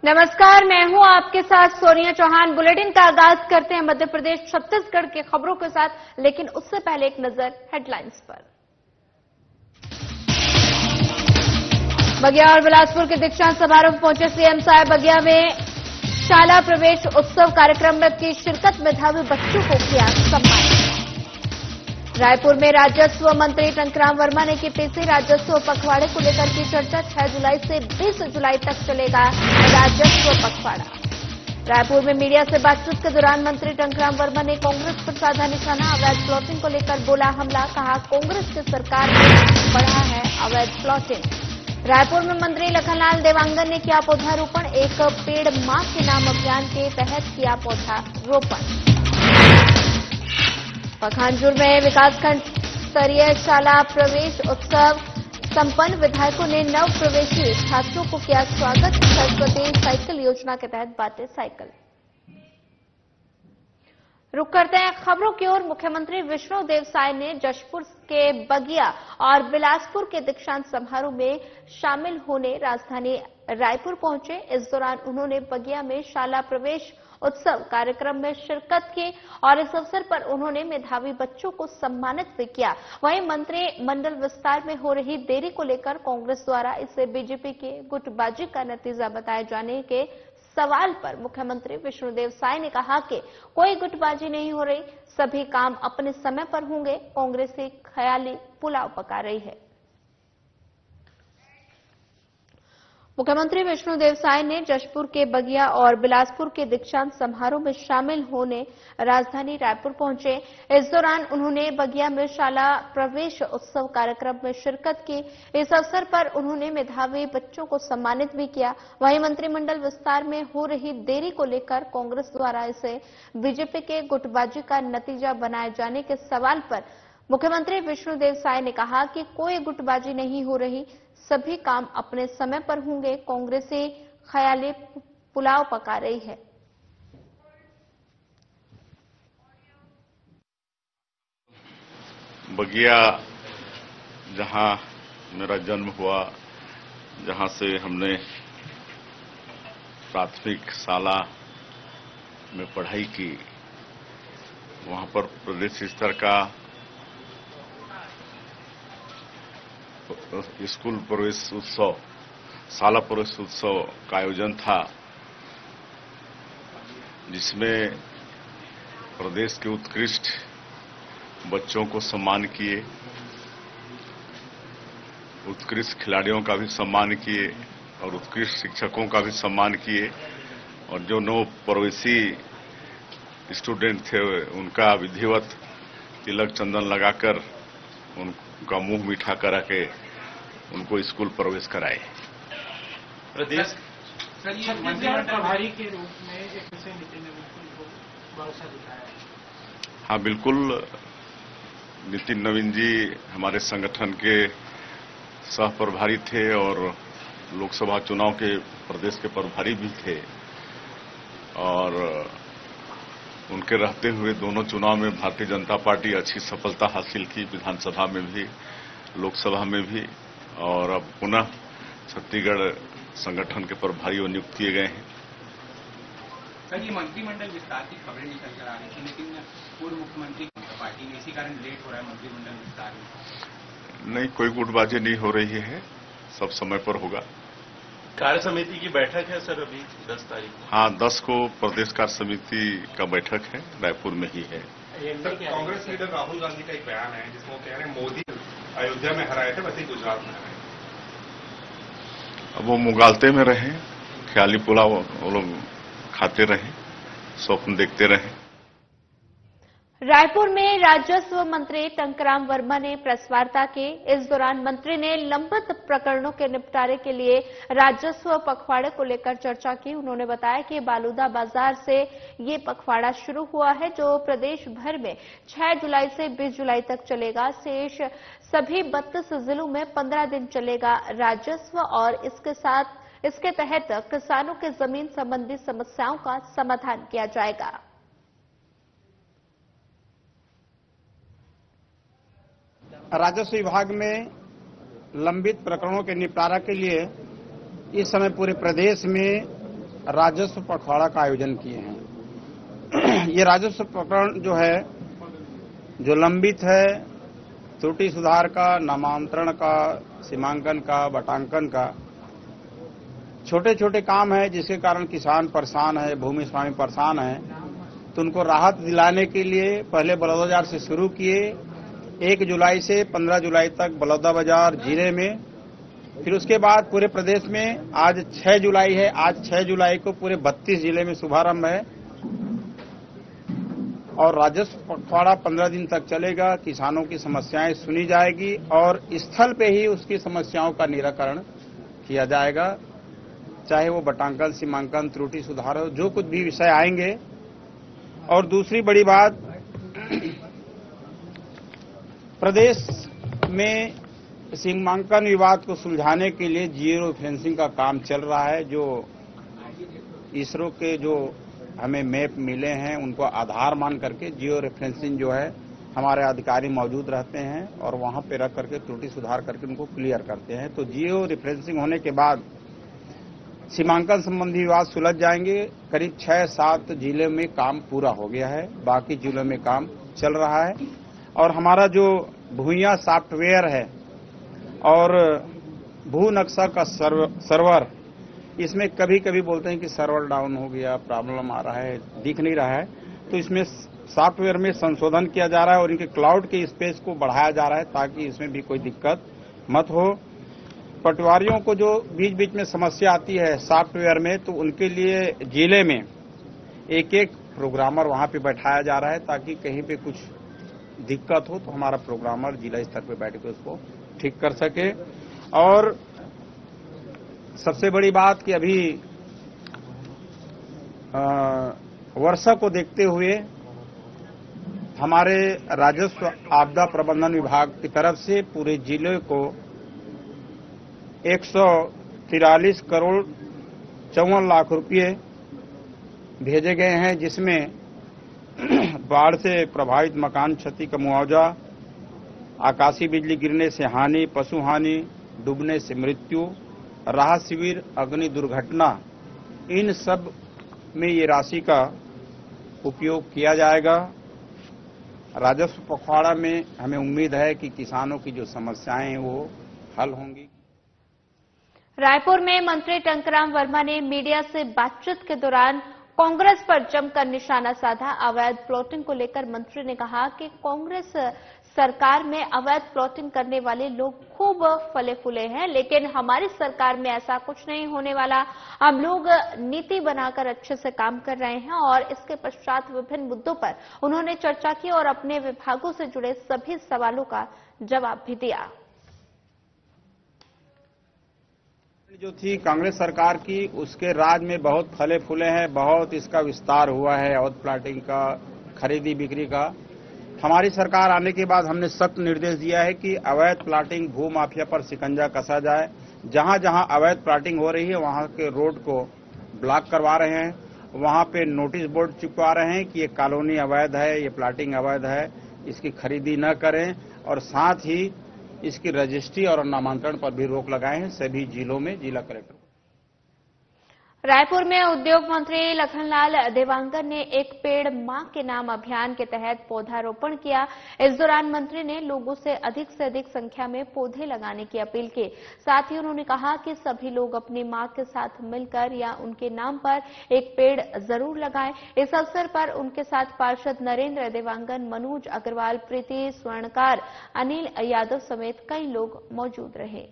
नमस्कार, मैं हूं आपके साथ सोनिया चौहान। बुलेटिन का आगाज करते हैं मध्य प्रदेश छत्तीसगढ़ के खबरों के साथ, लेकिन उससे पहले एक नजर हेडलाइंस पर। बगिया और बिलासपुर के दीक्षांत समारोह में पहुंचे सीएम साहब। बगिया में शाला प्रवेश उत्सव कार्यक्रम में की शिरकत मेधावी बच्चों को किया सम्मानित। रायपुर में राजस्व मंत्री टंकराम वर्मा ने की पीसी। राजस्व पखवाड़े को लेकर की चर्चा। 6 जुलाई से 20 जुलाई तक चलेगा राजस्व पखवाड़ा। रायपुर में मीडिया से बातचीत के दौरान मंत्री टंकराम वर्मा ने कांग्रेस पर साधा निशाना। अवैध प्लॉटिंग को लेकर बोला हमला। कहा कांग्रेस की सरकार में बढ़ा है अवैध प्लॉटिंग। रायपुर में मंत्री लखनलाल देवांगन ने किया पौधारोपण। एक पेड़ मां के नाम अभियान के तहत किया पौधारोपण। पखानजूर में विकासखंड स्तरीय शाला प्रवेश उत्सव संपन्न। विधायकों ने नव प्रवेशी छात्रों को किया स्वागत। सरस्वती साइकिल योजना के तहत बांटे साइकिल। रुक करते हैं खबरों की ओर। मुख्यमंत्री विष्णुदेव साय ने जशपुर के बगिया और बिलासपुर के दीक्षांत समारोह में शामिल होने राजधानी रायपुर पहुंचे। इस दौरान उन्होंने बगिया में शाला प्रवेश उत्सव कार्यक्रम में शिरकत की और इस अवसर पर उन्होंने मेधावी बच्चों को सम्मानित भी किया। वहीं मंत्रिमंडल विस्तार में हो रही देरी को लेकर कांग्रेस द्वारा इसे बीजेपी के गुटबाजी का नतीजा बताए जाने के सवाल पर मुख्यमंत्री विष्णुदेव साय ने कहा कि कोई गुटबाजी नहीं हो रही, सभी काम अपने समय पर होंगे। कांग्रेस एक ख्याली पुलाव पका रही है। मुख्यमंत्री विष्णुदेव साय ने जशपुर के बगिया और बिलासपुर के दीक्षांत समारोह में शामिल होने राजधानी रायपुर पहुंचे। इस दौरान उन्होंने बगिया में शाला प्रवेश उत्सव कार्यक्रम में शिरकत की। इस अवसर पर उन्होंने मेधावी बच्चों को सम्मानित भी किया। वहीं मंत्रिमंडल विस्तार में हो रही देरी को लेकर कांग्रेस द्वारा इसे बीजेपी के गुटबाजी का नतीजा बनाए जाने के सवाल पर मुख्यमंत्री विष्णुदेव साय ने कहा कि कोई गुटबाजी नहीं हो रही, सभी काम अपने समय पर होंगे। कांग्रेस ख्याली पुलाव पका रही है। बगिया जहां मेरा जन्म हुआ, जहां से हमने प्राथमिक शाला में पढ़ाई की, वहां पर प्रदेश स्तर का स्कूल प्रवेश उत्सव, शाला प्रवेश उत्सव का आयोजन था, जिसमें प्रदेश के उत्कृष्ट बच्चों को सम्मान किए, उत्कृष्ट खिलाड़ियों का भी सम्मान किए और उत्कृष्ट शिक्षकों का भी सम्मान किए। और जो नव प्रवेशी स्टूडेंट थे उनका विधिवत तिलक चंदन लगाकर उनका मुंह मीठा करा के उनको स्कूल प्रवेश कराए। प्रदेश मंत्रिमंडल प्रभारी के रूप में एक विषय नितिन नवीन को भरोसा दिखाया। हाँ, बिल्कुल। नितिन नवीन जी हमारे संगठन के सह प्रभारी थे और लोकसभा चुनाव के प्रदेश के प्रभारी भी थे, और उनके रहते हुए दोनों चुनाव में भारतीय जनता पार्टी अच्छी सफलता हासिल की, विधानसभा में भी, लोकसभा में भी, और अब पुनः छत्तीसगढ़ संगठन के प्रभारी नियुक्त किए गए हैं। सर, ये मंत्रिमंडल विस्तार की खबरें निकल कर आ रही थी, लेकिन पूर्व मुख्यमंत्री पार्टी में इसी कारण लेट हो रहा है मंत्रिमंडल विस्तार में। नहीं, कोई गुटबाजी नहीं हो रही है, सब समय पर होगा। कार्य समिति की बैठक है सर अभी 10 तारीख को। हाँ, 10 को प्रदेश कार्य समिति का बैठक है, रायपुर में ही है। कांग्रेस लीडर राहुल गांधी का एक बयान है जिसमें वो कह रहे हैं मोदी अयोध्या में हराए थे, वैसे ही गुजरात में हराए। अब वो मुगालते में रहे, ख्याली पुलाव वो लोग खाते रहे, स्वप्न देखते रहे। रायपुर में राजस्व मंत्री टंकराम वर्मा ने प्रेस वार्ता की। इस दौरान मंत्री ने लंबित प्रकरणों के निपटारे के लिए राजस्व पखवाड़े को लेकर चर्चा की। उन्होंने बताया कि बालूदा बाजार से ये पखवाड़ा शुरू हुआ है, जो प्रदेश भर में 6 जुलाई से 20 जुलाई तक चलेगा। शेष सभी 32 जिलों में 15 दिन चलेगा राजस्व, और इसके तहत किसानों के जमीन संबंधी समस्याओं का समाधान किया जाएगा। राजस्व विभाग में लंबित प्रकरणों के निपटारा के लिए इस समय पूरे प्रदेश में राजस्व पखवाड़ा का आयोजन किए हैं। ये राजस्व प्रकरण जो है, जो लंबित है, त्रुटि सुधार का, नामांतरण का, सीमांकन का, बटांकन का, छोटे छोटे काम है जिसके कारण किसान परेशान है, भूमि स्वामी परेशान है, तो उनको राहत दिलाने के लिए पहले बलौदाबाजार से शुरू किए। 1 जुलाई से 15 जुलाई तक बलौदाबाजार जिले में, फिर उसके बाद पूरे प्रदेश में। आज 6 जुलाई है, आज 6 जुलाई को पूरे 32 जिले में शुभारंभ है और राजस्व पखवाड़ा 15 दिन तक चलेगा। किसानों की समस्याएं सुनी जाएगी और स्थल पे ही उसकी समस्याओं का निराकरण किया जाएगा, चाहे वो बटांकन, सीमांकन, त्रुटि सुधार हो, जो कुछ भी विषय आएंगे। और दूसरी बड़ी बात, प्रदेश में सीमांकन विवाद को सुलझाने के लिए जियो रेफरेंसिंग का काम चल रहा है। जो इसरो के जो हमें मैप मिले हैं उनको आधार मान करके जियो रेफरेंसिंग जो है, हमारे अधिकारी मौजूद रहते हैं और वहां पे रख करके त्रुटि सुधार करके उनको क्लियर करते हैं। तो जियो रेफरेंसिंग होने के बाद सीमांकन संबंधी विवाद सुलझ जाएंगे। करीब 6-7 जिले में काम पूरा हो गया है, बाकी जिलों में काम चल रहा है। और हमारा जो भूइया सॉफ्टवेयर है और भू नक्शा का सर्वर, इसमें कभी कभी बोलते हैं कि सर्वर डाउन हो गया, प्रॉब्लम आ रहा है, दिख नहीं रहा है, तो इसमें सॉफ्टवेयर में संशोधन किया जा रहा है और इनके क्लाउड के स्पेस को बढ़ाया जा रहा है ताकि इसमें भी कोई दिक्कत मत हो। पटवारियों को जो बीच बीच में समस्या आती है सॉफ्टवेयर में, तो उनके लिए जिले में एक प्रोग्रामर वहां पे बैठाया जा रहा है ताकि कहीं पे कुछ दिक्कत हो तो हमारा प्रोग्रामर जिला स्तर पे बैठ के उसको ठीक कर सके। और सबसे बड़ी बात कि अभी वर्षा को देखते हुए हमारे राजस्व आपदा प्रबंधन विभाग की तरफ से पूरे जिले को 143 करोड़ 54 लाख रुपए भेजे गए हैं, जिसमें बाढ़ से प्रभावित मकान क्षति का मुआवजा, आकाशीय बिजली गिरने से हानि, पशु हानि, डूबने से मृत्यु, राहत शिविर, अग्नि दुर्घटना, इन सब में ये राशि का उपयोग किया जाएगा। राजस्व पखवाड़ा में हमें उम्मीद है कि किसानों की जो समस्याएं हैं वो हल होंगी। रायपुर में मंत्री टंकराम वर्मा ने मीडिया से बातचीत के दौरान कांग्रेस पर जमकर निशाना साधा। अवैध प्लॉटिंग को लेकर मंत्री ने कहा कि कांग्रेस सरकार में अवैध प्लॉटिंग करने वाले लोग खूब फले फूले हैं, लेकिन हमारी सरकार में ऐसा कुछ नहीं होने वाला। हम लोग नीति बनाकर अच्छे से काम कर रहे हैं। और इसके पश्चात विभिन्न मुद्दों पर उन्होंने चर्चा की और अपने विभागों से जुड़े सभी सवालों का जवाब भी दिया। जो थी कांग्रेस सरकार की, उसके राज में बहुत फले फूले हैं, बहुत इसका विस्तार हुआ है, अवैध प्लॉटिंग का, खरीदी बिक्री का। हमारी सरकार आने के बाद हमने सख्त निर्देश दिया है कि अवैध प्लॉटिंग, भू माफिया पर शिकंजा कसा जाए। जहां जहां अवैध प्लॉटिंग हो रही है वहां के रोड को ब्लॉक करवा रहे हैं, वहां पे नोटिस बोर्ड चिपका रहे हैं कि ये कॉलोनी अवैध है, ये प्लॉटिंग अवैध है, इसकी खरीदी न करें। और साथ ही इसकी रजिस्ट्री और नामांतरण पर भी रोक लगाए हैं सभी जिलों में जिला कलेक्टर। रायपुर में उद्योग मंत्री लखनलाल देवांगन ने एक पेड़ मां के नाम अभियान के तहत पौधारोपण किया। इस दौरान मंत्री ने लोगों से अधिक संख्या में पौधे लगाने की अपील की। साथ ही उन्होंने कहा कि सभी लोग अपनी मां के साथ मिलकर या उनके नाम पर एक पेड़ जरूर लगाएं। इस अवसर पर उनके साथ पार्षद नरेंद्र देवांगन, मनोज अग्रवाल, प्रीति स्वर्णकार, अनिल यादव समेत कई लोग मौजूद रहे।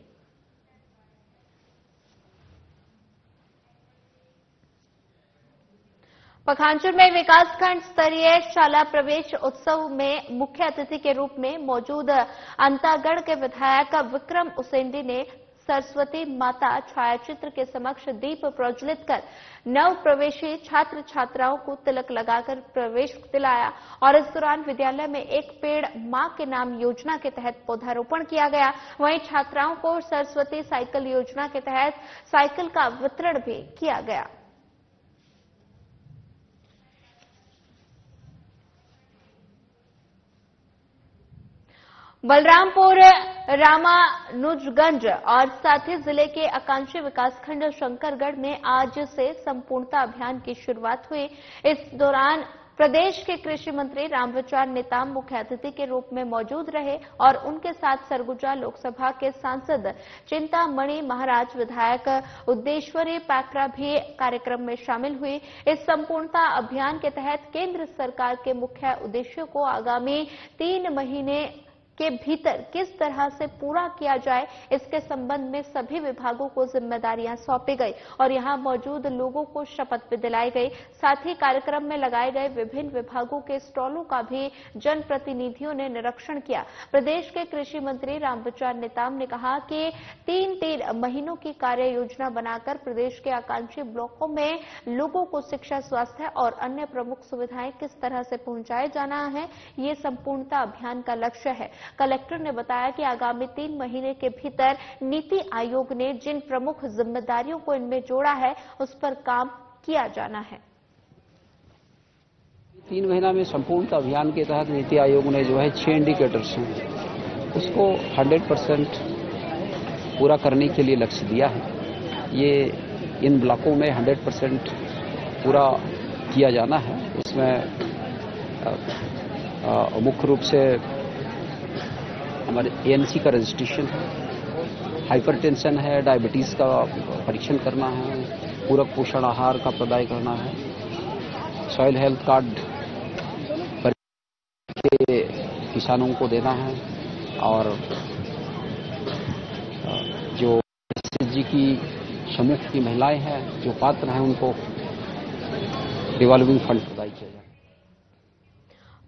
पखांजूर में विकासखंड स्तरीय शाला प्रवेश उत्सव में मुख्य अतिथि के रूप में मौजूद अंतागढ़ के विधायक विक्रम उसेंडी ने सरस्वती माता छायाचित्र के समक्ष दीप प्रज्वलित कर नव प्रवेशी छात्र छात्राओं को तिलक लगाकर प्रवेश दिलाया। और इस दौरान विद्यालय में एक पेड़ मां के नाम योजना के तहत पौधारोपण किया गया। वहीं छात्राओं को सरस्वती साइकिल योजना के तहत साइकिल का वितरण भी किया गया। बलरामपुर, रामानुजगंज और साथ ही जिले के आकांक्षी विकासखंड शंकरगढ़ में आज से संपूर्णता अभियान की शुरुआत हुई। इस दौरान प्रदेश के कृषि मंत्री रामविचार नेताम मुख्य अतिथि के रूप में मौजूद रहे और उनके साथ सरगुजा लोकसभा के सांसद चिंतामणि महाराज, विधायक उद्देश्वरी पैकरा भी कार्यक्रम में शामिल हुई। इस संपूर्णता अभियान के तहत केंद्र सरकार के मुख्य उद्देश्यों को आगामी 3 महीने के भीतर किस तरह से पूरा किया जाए, इसके संबंध में सभी विभागों को जिम्मेदारियां सौंपी गई और यहां मौजूद लोगों को शपथ भी दिलाई गई। साथ ही कार्यक्रम में लगाए गए विभिन्न विभागों के स्टॉलों का भी जनप्रतिनिधियों ने निरीक्षण किया। प्रदेश के कृषि मंत्री रामविचार नेताम ने कहा कि 3 महीनों की कार्य योजना बनाकर प्रदेश के आकांक्षी ब्लॉकों में लोगों को शिक्षा, स्वास्थ्य और अन्य प्रमुख सुविधाएं किस तरह से पहुंचाए जाना है, ये संपूर्णता अभियान का लक्ष्य है। कलेक्टर ने बताया कि आगामी 3 महीने के भीतर नीति आयोग ने जिन प्रमुख जिम्मेदारियों को इनमें जोड़ा है, उस पर काम किया जाना है। 3 महीना में संपूर्णता अभियान के तहत नीति आयोग ने जो है 6 इंडिकेटर्स हैं, उसको 100% पूरा करने के लिए लक्ष्य दिया है। ये इन ब्लॉकों में 100% पूरा किया जाना है। इसमें मुख्य रूप से हमारे ANC का रजिस्ट्रेशन है, हाइपरटेंशन है, डायबिटीज का परीक्षण करना है, पूरक पोषण आहार का प्रदाय करना है, सॉइल हेल्थ कार्ड के किसानों को देना है और जो SHG की समूह की महिलाएं हैं जो पात्र हैं उनको रिवॉल्विंग फंड प्रदाय किया जाए।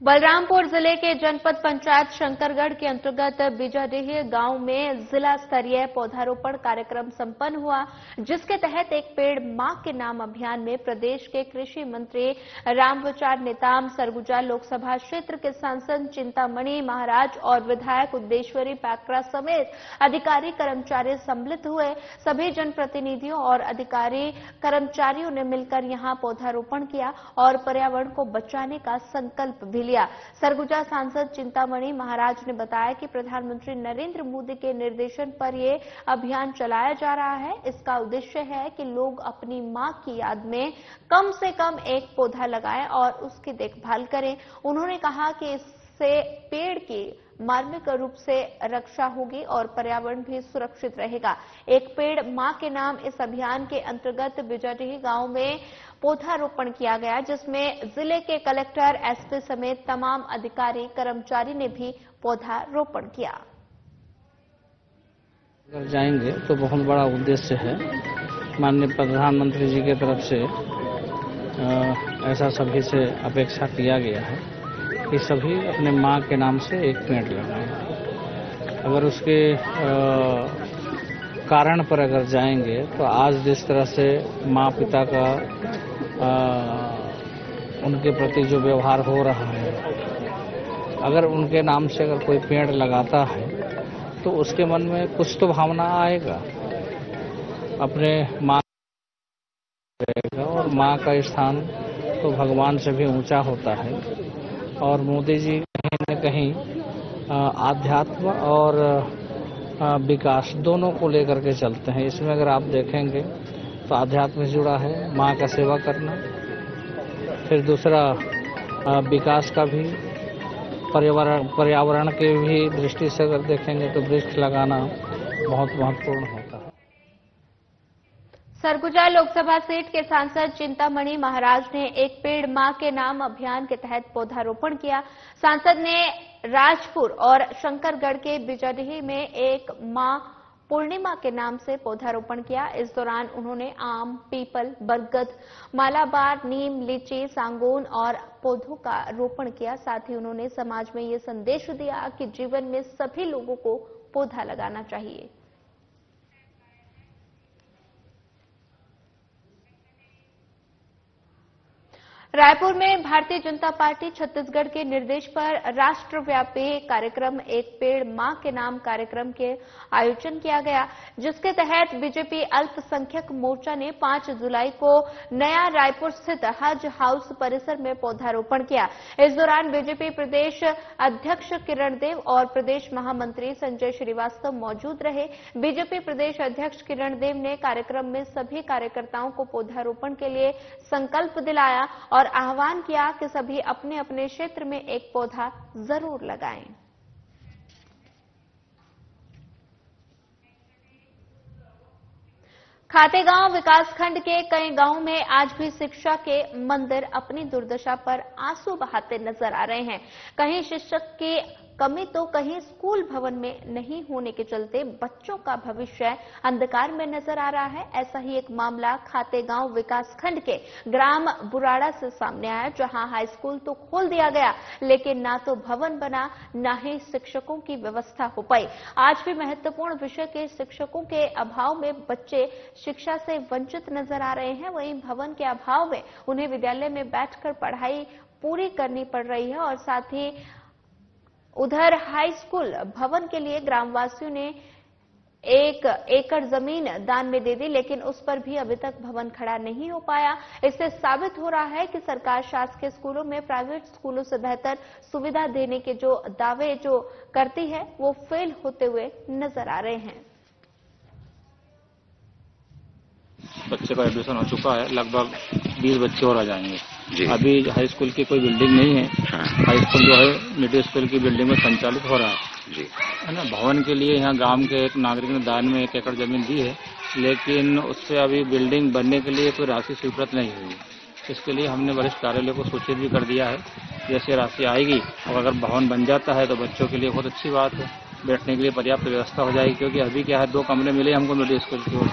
बलरामपुर जिले के जनपद पंचायत शंकरगढ़ के अंतर्गत बीजाडीह गांव में जिला स्तरीय पौधारोपण कार्यक्रम संपन्न हुआ, जिसके तहत एक पेड़ मां के नाम अभियान में प्रदेश के कृषि मंत्री रामविचार नेताम, सरगुजा लोकसभा क्षेत्र के सांसद चिंतामणि महाराज और विधायक उद्देश्वरी पैकरा समेत अधिकारी कर्मचारी सम्मिलित हुए। सभी जनप्रतिनिधियों और अधिकारी कर्मचारियों ने मिलकर यहां पौधारोपण किया और पर्यावरण को बचाने का संकल्प भी लिया। सरगुजा सांसद चिंतामणि महाराज ने बताया कि प्रधानमंत्री नरेंद्र मोदी के निर्देशन पर यह अभियान चलाया जा रहा है। इसका उद्देश्य है कि लोग अपनी मां की याद में कम से कम एक पौधा लगाएं और उसकी देखभाल करें। उन्होंने कहा कि इससे पेड़ की मार्मिक रूप से रक्षा होगी और पर्यावरण भी सुरक्षित रहेगा। एक पेड़ मां के नाम इस अभियान के अंतर्गत बीजाडीह गांव में पौधारोपण किया गया, जिसमें जिले के कलेक्टर, SP समेत तमाम अधिकारी कर्मचारी ने भी पौधारोपण किया। अगर जाएंगे तो बहुत बड़ा उद्देश्य है। माननीय प्रधानमंत्री जी की तरफ से ऐसा सभी से अपेक्षा किया गया है कि सभी अपने मां के नाम से एक पेड़ लगाएं। अगर उसके कारण पर अगर जाएंगे तो आज जिस तरह से माँ पिता का उनके प्रति जो व्यवहार हो रहा है, अगर उनके नाम से अगर कोई पेड़ लगाता है तो उसके मन में कुछ तो भावना आएगा, अपने माँ रहेगा और माँ का स्थान तो भगवान से भी ऊंचा होता है। और मोदी जी कहीं न कहीं आध्यात्म और विकास दोनों को लेकर के चलते हैं। इसमें अगर आप देखेंगे तो आध्यात्म से जुड़ा है माँ का सेवा करना, फिर दूसरा विकास का भी, पर्यावरण के भी दृष्टि से अगर देखेंगे तो वृक्ष लगाना बहुत महत्वपूर्ण होता है। सरगुजा लोकसभा सीट के सांसद चिंतामणि महाराज ने एक पेड़ मां के नाम अभियान के तहत पौधारोपण किया। सांसद ने राजपुर और शंकरगढ़ के बीजाडीह में एक मां पूर्णिमा के नाम से पौधारोपण किया। इस दौरान उन्होंने आम, पीपल, बरगद, मालाबार, नीम, लीची, सांगोन और पौधों का रोपण किया। साथ ही उन्होंने समाज में ये संदेश दिया कि जीवन में सभी लोगों को पौधा लगाना चाहिए। रायपुर में भारतीय जनता पार्टी छत्तीसगढ़ के निर्देश पर राष्ट्रव्यापी कार्यक्रम एक पेड़ मां के नाम कार्यक्रम के आयोजन किया गया, जिसके तहत बीजेपी अल्पसंख्यक मोर्चा ने 5 जुलाई को नया रायपुर स्थित हज हाउस परिसर में पौधारोपण किया। इस दौरान बीजेपी प्रदेश अध्यक्ष किरण देव और प्रदेश महामंत्री संजय श्रीवास्तव मौजूद रहे। बीजेपी प्रदेश अध्यक्ष किरण देव ने कार्यक्रम में सभी कार्यकर्ताओं को पौधारोपण के लिए संकल्प दिलाया और आह्वान किया कि सभी अपने अपने क्षेत्र में एक पौधा जरूर लगाएं। खातेगांव विकासखंड के कई गांवों में आज भी शिक्षा के मंदिर अपनी दुर्दशा पर आंसू बहाते नजर आ रहे हैं। कहीं शिक्षक की कमी तो कहीं स्कूल भवन में नहीं होने के चलते बच्चों का भविष्य अंधकार में नजर आ रहा है। ऐसा ही एक मामला खातेगांव विकासखंड के ग्राम बुराड़ा से सामने आया, जहां हाई स्कूल तो खोल दिया गया, लेकिन ना तो भवन बना, ना ही शिक्षकों की व्यवस्था हो पाई। आज भी महत्वपूर्ण विषय के शिक्षकों के अभाव में बच्चे शिक्षा से वंचित नजर आ रहे हैं। वहीं भवन के अभाव में उन्हें विद्यालय में बैठकर पढ़ाई पूरी करनी पड़ रही है और साथ ही उधर हाई स्कूल भवन के लिए ग्रामवासियों ने 1 एकड़ जमीन दान में दे दी, लेकिन उस पर भी अभी तक भवन खड़ा नहीं हो पाया। इससे साबित हो रहा है कि सरकार शासकीय स्कूलों में प्राइवेट स्कूलों से बेहतर सुविधा देने के जो दावे जो करती है वो फेल होते हुए नजर आ रहे हैं। बच्चे का एडमिशन हो चुका है, लगभग 20 बच्चे और आ जाएंगे। अभी हाई स्कूल की कोई बिल्डिंग नहीं है। हाई स्कूल जो है मिडिल स्कूल की बिल्डिंग में संचालित हो रहा है ना। भवन के लिए यहाँ गांव के एक नागरिक ने दान में 1 एकड़ जमीन दी है, लेकिन उससे अभी बिल्डिंग बनने के लिए कोई राशि स्वीकृत नहीं हुई। इसके लिए हमने वरिष्ठ कार्यालय को सूचित भी कर दिया है। जैसे राशि आएगी और अगर भवन बन जाता है तो बच्चों के लिए बहुत अच्छी बात है, बैठने के लिए पर्याप्त व्यवस्था हो जाएगी। क्योंकि अभी क्या है, 2 कमरे मिले हमको मिडिल स्कूल की ओर,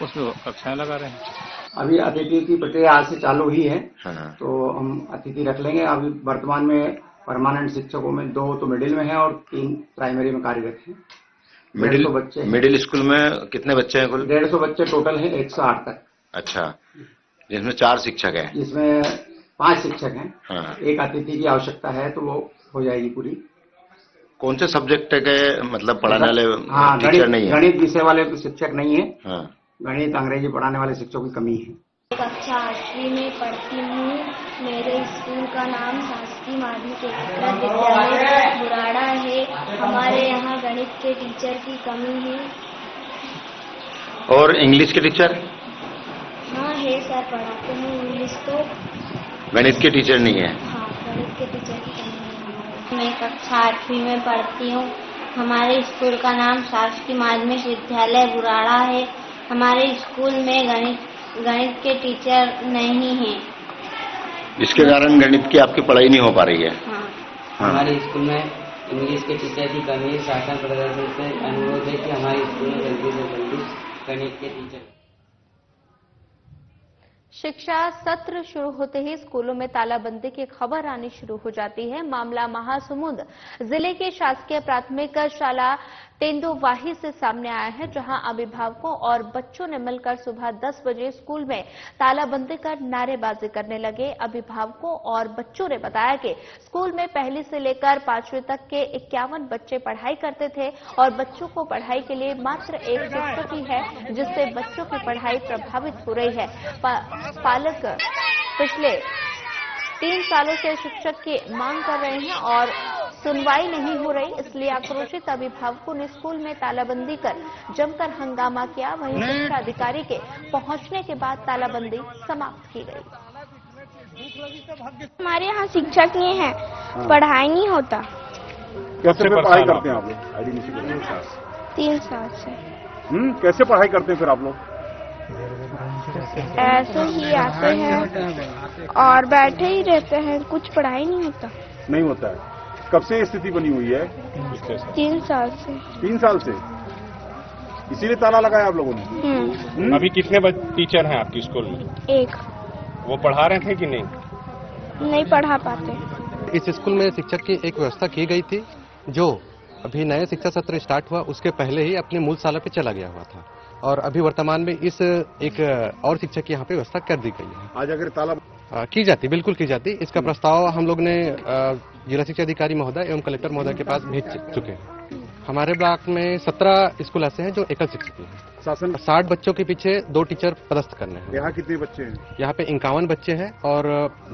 उसमें कक्षाएं लगा रहे हैं। अभी अतिथि की प्रक्रिया आज से चालू हुई है, तो हम अतिथि रख लेंगे। अभी वर्तमान में परमानेंट शिक्षकों में 2 तो मिडिल में है और 3 प्राइमरी में कार्यरत हैं। मिडिल स्कूल में कितने बच्चे हैं कुल? 150 बच्चे टोटल है, 108 तक। अच्छा, जिसमें 4 शिक्षक हैं? जिसमें 5 शिक्षक हैं। एक अतिथि की आवश्यकता है तो वो हो जाएगी पूरी। कौन से सब्जेक्ट के मतलब पढ़ाने वाले टीचर नहीं है? गणित विषय वाले शिक्षक नहीं है। गणित अंग्रेजी पढ़ाने वाले शिक्षकों की कमी है। कक्षा 8वीं में पढ़ती हूँ। मेरे स्कूल का नाम शासकीय माध्यमिक एकीकृत विद्यालय बुराड़ा है। हमारे यहाँ गणित के टीचर की कमी है। और इंग्लिश के टीचर? हाँ है सर, पढ़ाते हैं इंग्लिश तो। गणित के टीचर नहीं है? हाँ, गणित के टीचर की कमी है। मैं कक्षा 8वीं में पढ़ती हूँ। हमारे स्कूल का नाम शासकीय माध्यमिक विद्यालय बुराड़ा है। हमारे स्कूल में गणित के टीचर नहीं हैं। इसके कारण गणित की आपकी पढ़ाई नहीं हो पा रही है? हाँ। हमारे स्कूल में इंग्लिश के टीचर की कमी है। शासन प्रशासन से अनुरोध है कि हमारे स्कूल में जल्दी से जल्दी गणित के टीचर। शिक्षा सत्र शुरू होते ही स्कूलों में तालाबंदी की खबर आनी शुरू हो जाती है। मामला महासमुंद जिले के शासकीय प्राथमिक शाला तेंदुवाही से सामने आया है, जहां अभिभावकों और बच्चों ने मिलकर सुबह 10 बजे स्कूल में तालाबंदी कर नारेबाजी करने लगे। अभिभावकों और बच्चों ने बताया कि स्कूल में पहली से लेकर 5वीं तक के 51 बच्चे पढ़ाई करते थे और बच्चों को पढ़ाई के लिए मात्र एक शिक्षक ही है, जिससे बच्चों की पढ़ाई प्रभावित हो रही है। पालक पिछले 3 सालों से शिक्षक की मांग कर रहे हैं और सुनवाई नहीं हो रही, इसलिए आक्रोशित अभिभावकों ने स्कूल में तालाबंदी कर जमकर हंगामा किया। वहीं शिक्षा अधिकारी के पहुंचने के बाद तालाबंदी समाप्त की गई। हमारे यहाँ शिक्षक नहीं है, पढ़ाई नहीं होता। कैसे पढ़ाई करते हैं आप लोग? 3 साल से। कैसे पढ़ाई करते हैं फिर आप लोग? ऐसे ही आते हैं और बैठे ही रहते हैं, कुछ पढ़ाई नहीं होता। नहीं होता है। कब से स्थिति बनी हुई है? 3 साल से। 3 साल से, इसीलिए ताला लगाया आप लोगों ने? अभी कितने टीचर हैं आपके स्कूल में? 1। वो पढ़ा रहे थे कि नहीं? नहीं पढ़ा पाते। इस स्कूल में शिक्षक की एक व्यवस्था की गई थी, जो अभी नया शिक्षा सत्र स्टार्ट हुआ उसके पहले ही अपने मूल शाला पे चला गया हुआ था, और अभी वर्तमान में इस एक और शिक्षक की यहाँ पे व्यवस्था कर दी गई है। आज अगर ताला की जाती, बिल्कुल की जाती। इसका प्रस्ताव हम लोग ने जिला शिक्षा अधिकारी महोदय एवं कलेक्टर महोदय के पास भेज चुके हैं। हमारे ब्लॉक में 17 स्कूल ऐसे हैं जो एकल शिक्षक हैं। शासन 60 बच्चों के पीछे 2 टीचर पदस्थ करने हैं। यहाँ कितने बच्चे हैं? यहाँ पे 51 बच्चे हैं और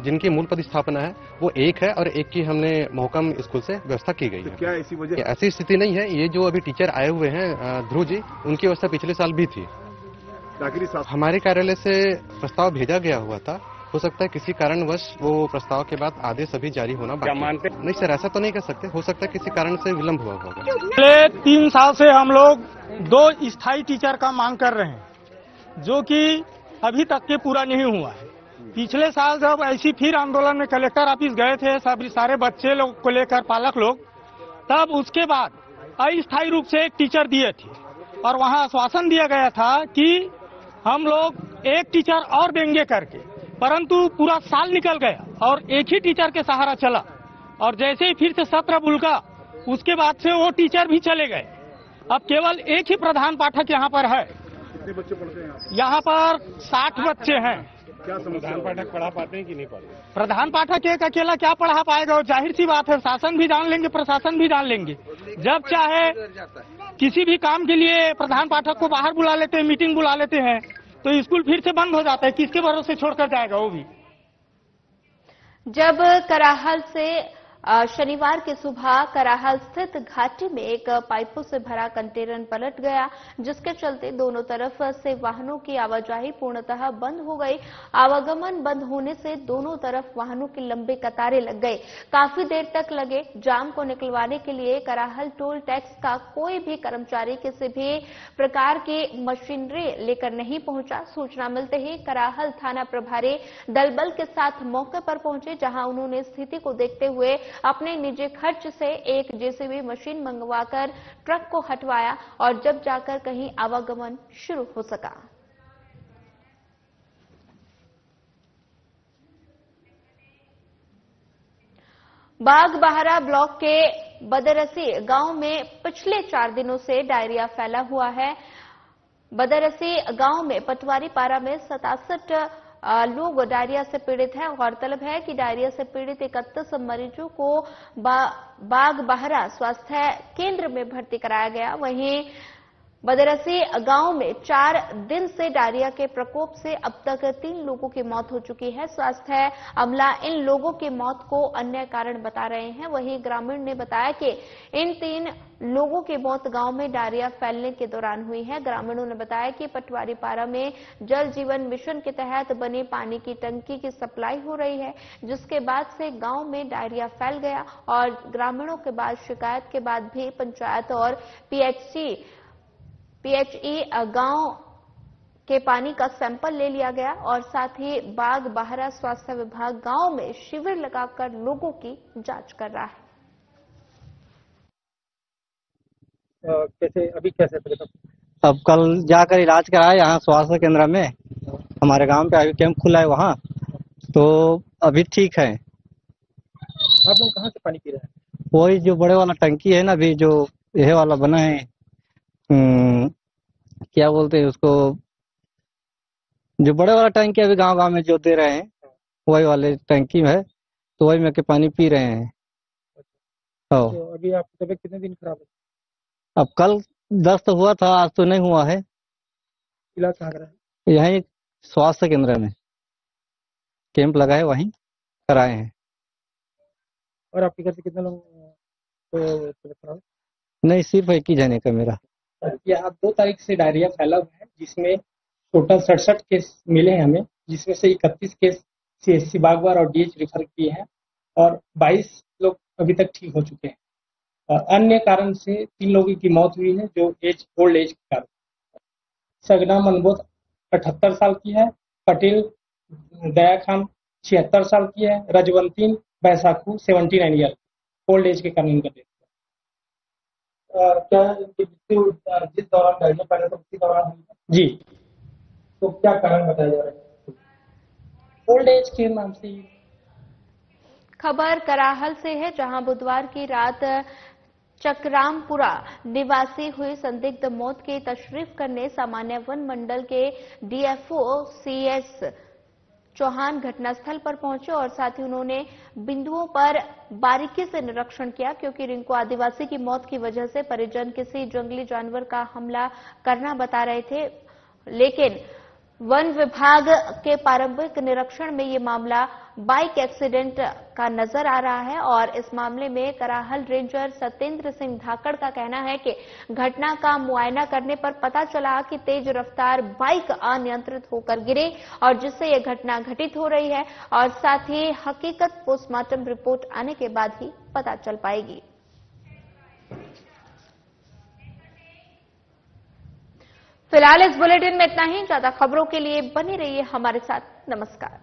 जिनकी मूल पदस्थापना है वो 1 है और 1 की हमने मोहकम स्कूल से व्यवस्था की गई है। क्या ऐसी वजह? ऐसी स्थिति नहीं है। ये जो अभी टीचर आए हुए हैं ध्रुव जी, उनकी व्यवस्था पिछले साल भी थी। हमारे कार्यालय से प्रस्ताव भेजा गया हुआ था। हो सकता है किसी कारणवश वो प्रस्ताव के बाद आदेश अभी जारी होना बाकी है। नहीं सर, ऐसा तो नहीं कर सकते। हो सकता है किसी कारण से विलंब हुआ होगा। पिछले 3 साल से हम लोग 2 स्थायी टीचर का मांग कर रहे हैं, जो कि अभी तक के पूरा नहीं हुआ है। पिछले साल जब ऐसी फिर आंदोलन में कलेक्टर ऑफिस गए थे सभी सारे बच्चे लोग को लेकर पालक लोग, तब उसके बाद अस्थायी रूप से एक टीचर दिए थे और वहां आश्वासन दिया गया था कि हम लोग 1 टीचर और देंगे करके, परंतु पूरा साल निकल गया और 1 ही टीचर के सहारा चला और जैसे ही फिर से सत्र बुलका उसके बाद से वो टीचर भी चले गए। अब केवल 1 ही प्रधान पाठक यहाँ पर है। कितने बच्चे पढ़ते हैं? यहाँ पर 60 बच्चे हैं। क्या प्रधान पाठक पढ़ा पाते हैं कि नहीं पढ़ते? प्रधान पाठक एक अकेला क्या पढ़ा पाएगा? जाहिर सी बात है, शासन भी जान लेंगे, प्रशासन भी जान लेंगे। जब चाहे किसी भी काम के लिए प्रधान पाठक को बाहर बुला लेते हैं, मीटिंग बुला लेते हैं, तो स्कूल फिर से बंद हो जाता है। किसके भरोसे छोड़कर जाएगा वो भी? जब कराहल से शनिवार की सुबह कराहल स्थित घाटी में एक पाइपों से भरा कंटेनर पलट गया, जिसके चलते दोनों तरफ से वाहनों की आवाजाही पूर्णतः बंद हो गई। आवागमन बंद होने से दोनों तरफ वाहनों की लंबी कतारें लग गई। काफी देर तक लगे जाम को निकलवाने के लिए कराहल टोल टैक्स का कोई भी कर्मचारी किसी भी प्रकार की मशीनरी लेकर नहीं पहुंचा। सूचना मिलते ही कराहल थाना प्रभारी दलबल के साथ मौके पर पहुंचे, जहां उन्होंने स्थिति को देखते हुए अपने निजी खर्च से एक जेसीबी मशीन मंगवाकर ट्रक को हटवाया और जब जाकर कहीं आवागमन शुरू हो सका। बागबाहरा ब्लॉक के बदरसी गांव में पिछले 4 दिनों से डायरिया फैला हुआ है। बदरसी गांव में पटवारी पारा में 67 लोग डायरिया से पीड़ित हैं। गौरतलब है कि डायरिया से पीड़ित 31 मरीजों को बागबाहरा स्वास्थ्य केंद्र में भर्ती कराया गया। वहीं बदरसी गांव में 4 दिन से डायरिया के प्रकोप से अब तक 3 लोगों की मौत हो चुकी है। स्वास्थ्य अमला इन लोगों की मौत को अन्य कारण बता रहे हैं। वहीं ग्रामीण ने बताया कि इन 3 लोगों की मौत गांव में डायरिया फैलने के दौरान हुई है। ग्रामीणों ने बताया कि पटवारी पारा में जल जीवन मिशन के तहत बनी पानी की टंकी की सप्लाई हो रही है, जिसके बाद से गांव में डायरिया फैल गया और ग्रामीणों के बाद शिकायत के बाद भी पंचायत और पीएचई गांव के पानी का सैंपल ले लिया गया और साथ ही बागबाहरा स्वास्थ्य विभाग गांव में शिविर लगाकर लोगों की जांच कर रहा है। कैसे अब कल जाकर इलाज कराया यहाँ स्वास्थ्य केंद्र में। हमारे गांव पे अभी कैंप खुला है वहाँ, तो अभी ठीक है। आप लोग कहाँ से पानी पी रहे हैं? वही जो बड़े वाला टंकी है ना, अभी जो यह वाला बना है, क्या बोलते हैं उसको, जो बड़े वाला टंकी अभी गांव में जो दे रहे हैं वही वाले टंकी में है, तो वही में के पानी पी रहे हैं। तो अभी आपकी तबीयत कितने दिन खराब है? अब कल दस्त हुआ था, आज तो नहीं हुआ है। इलाज कहाँ करा है? यहीं स्वास्थ्य केंद्र में कैंप लगा है, वहीं कराए हैं। और आपके घर से कितने लोग खराब? नहीं, सिर्फ एक ही जने का मेरा। यहाँ 2 तारीख से डायरिया फैला हुआ है, जिसमें टोटल 67 केस मिले हैं हमें, जिसमें से 31 केस सीएचसी बागवार और डीएच रेफर किए हैं और 22 लोग अभी तक ठीक हो चुके हैं। अन्य कारण से 3 लोगों की मौत हुई है, जो ओल्ड एज के कारण। सगना मनबोध 78 साल की है, पटेल दया खान 76 साल की है, रजवंतीन बैसाखू 79 ईयर ओल्ड एज के कारण इनका डेथ। क्या जिस दौरान डायरिया फैला था उसी दौरान जी, तो क्या कारण बताया जा रहा है? ओल्ड एज के नाम से। खबर कराहल से है, जहां बुधवार की रात चकरामपुरा निवासी हुई संदिग्ध मौत की तशरीफ करने सामान्य वन मंडल के डीएफओ सीएस चौहान घटनास्थल पर पहुंचे और साथ ही उन्होंने बिंदुओं पर बारीकी से निरीक्षण किया, क्योंकि रिंकू आदिवासी की मौत की वजह से परिजन किसी जंगली जानवर का हमला करना बता रहे थे, लेकिन वन विभाग के प्रारंभिक निरीक्षण में ये मामला बाइक एक्सीडेंट का नजर आ रहा है। और इस मामले में कराहल रेंजर सत्येंद्र सिंह धाकड़ का कहना है कि घटना का मुआयना करने पर पता चला कि तेज रफ्तार बाइक अनियंत्रित होकर गिरी और जिससे यह घटना घटित हो रही है, और साथ ही हकीकत पोस्टमार्टम रिपोर्ट आने के बाद ही पता चल पाएगी। फिलहाल इस बुलेटिन में इतना ही। ज्यादा खबरों के लिए बने रहिए हमारे साथ। नमस्कार।